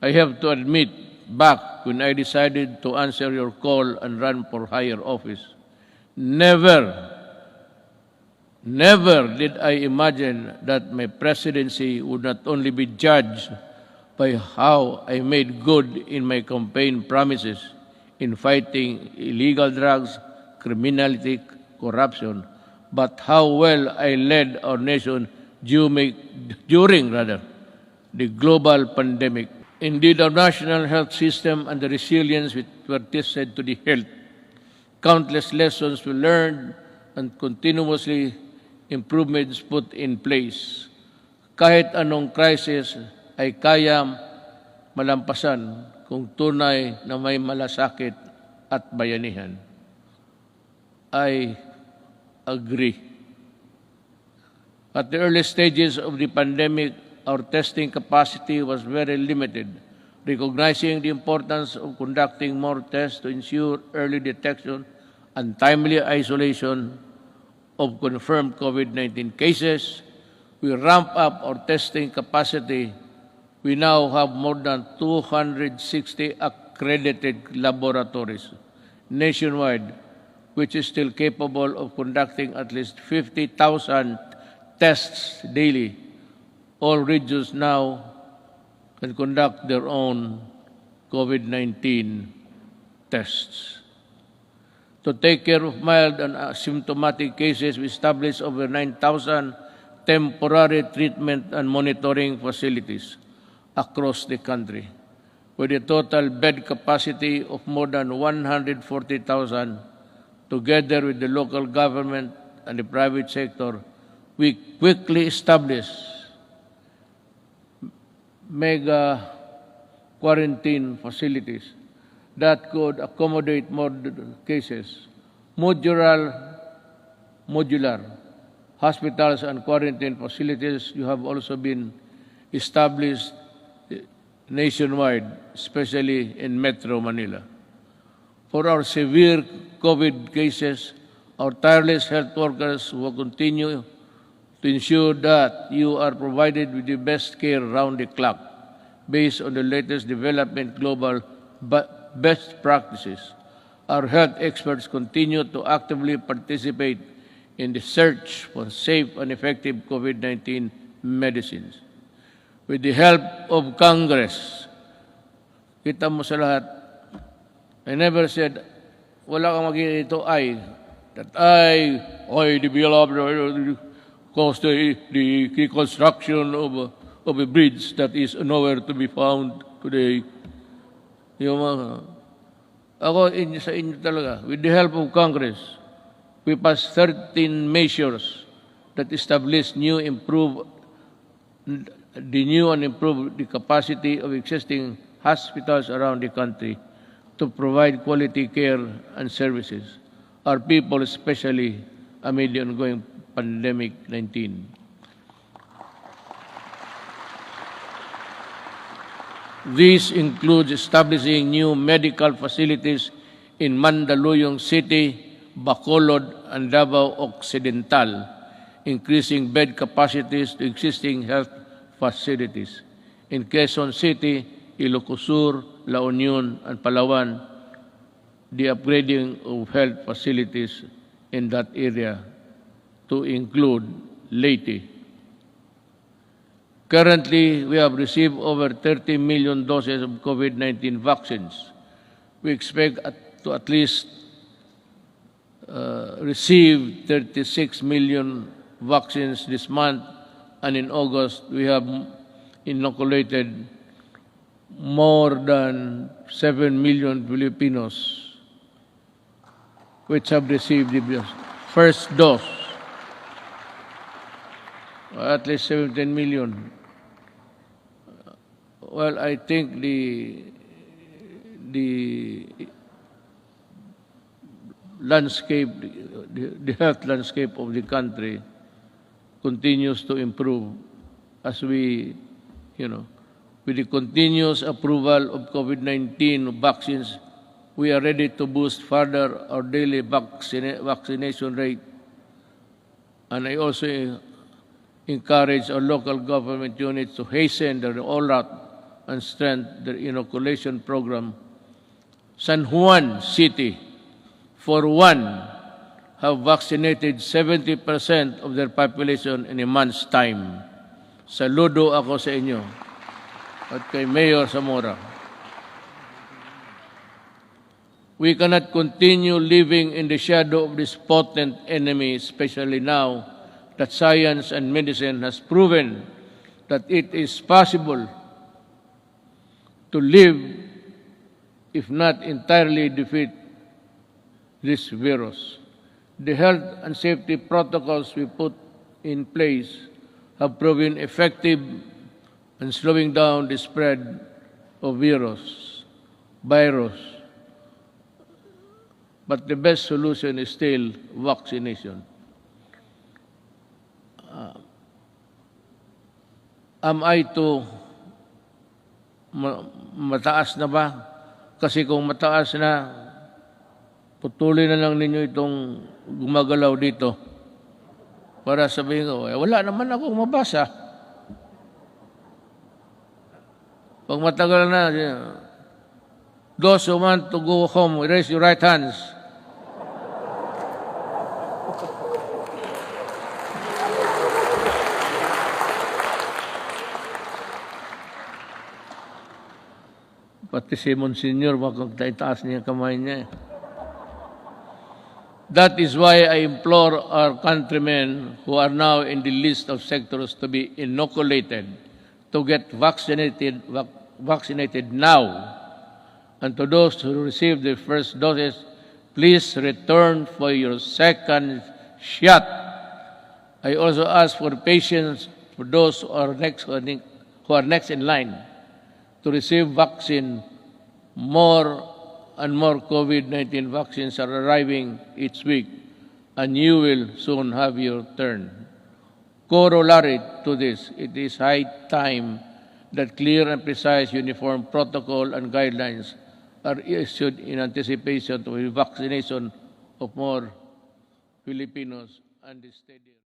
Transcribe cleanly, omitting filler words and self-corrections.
I have to admit, back when I decided to answer your call and run for higher office, never did I imagine that my presidency would not only be judged by how I made good in my campaign promises in fighting illegal drugs, criminality, corruption, but how well I led our nation during the global pandemic. Indeed, our national health system and the resilience which were tested to the health, countless lessons we learned and continuously improvements put in place. Kahit anong crisis ay kaya malampasan kung tunay na may malasakit at bayanihan. I agree. At the early stages of the pandemic, our testing capacity was very limited. Recognizing the importance of conducting more tests to ensure early detection and timely isolation of confirmed COVID-19 cases, we ramp up our testing capacity. We now have more than 260 accredited laboratories nationwide, which is still capable of conducting at least 50,000 tests daily. All regions now can conduct their own COVID-19 tests. To take care of mild and asymptomatic cases, we established over 9,000 temporary treatment and monitoring facilities across the country, with a total bed capacity of more than 140,000. Together with the local government and the private sector, we quickly established mega quarantine facilities that could accommodate more cases. Modular hospitals and quarantine facilities have also been established nationwide, especially in Metro Manila. For our severe COVID cases, our tireless health workers will continue to ensure that you are provided with the best care around the clock based on the latest development global best practices. Our health experts continue to actively participate in the search for safe and effective COVID-19 medicines. With the help of Congress, kita mo sa lahat, I never said, wala kang magiging ito that I developed caused the construction of a bridge that is nowhere to be found today. Ako sa inyo talaga, with the help of Congress, we passed 13 measures that establish the new and improved the capacity of existing hospitals around the country to provide quality care and services. Our people, especially amid the ongoing pandemic-19. This includes establishing new medical facilities in Mandaluyong City, Bacolod, and Davao Occidental, increasing bed capacities to existing health facilities. In Quezon City, Ilocos Sur, La Union, and Palawan, the upgrading of health facilities in that area to include Leyte. Currently, we have received over 30 million doses of COVID-19 vaccines. We expect to at least receive 36 million vaccines this month, and in August, we have inoculated more than 7 million Filipinos which have received the first dose, at least 17 million. Well, I think the landscape, the health landscape of the country continues to improve as we, with the continuous approval of COVID-19 vaccines, we are ready to boost further our daily vaccination rate. And I also encourage our local government units to hasten the rollout and strengthen their inoculation program. San Juan City, for one, have vaccinated 70% of their population in a month's time. Saludo ako sa inyo at kay Mayor Zamora. We cannot continue living in the shadow of this potent enemy, especially now that science and medicine has proven that it is possible to live, if not entirely defeat this virus. The health and safety protocols we put in place have proven effective in slowing down the spread of virus. But the best solution is still vaccination. Am I to mataas na ba? Kasi kung mataas na, putulin na lang ninyo itong gumagalaw dito para sabihin ko, wala naman akong mabasa. Pag matagal na, those who want to go home, raise your right hands. Pati si Monsignor, makagtaitaas niya kamay niya. That is why I implore our countrymen who are now in the list of sectors to be inoculated to get vaccinated now. And to those who received their first doses, please return for your second shot. I also ask for patience for those who are next in line to receive vaccine. More and more COVID-19 vaccines are arriving each week, and you will soon have your turn. Corollary to this, it is high time that clear and precise uniform protocol and guidelines are issued in anticipation to the vaccination of more Filipinos and the stadium.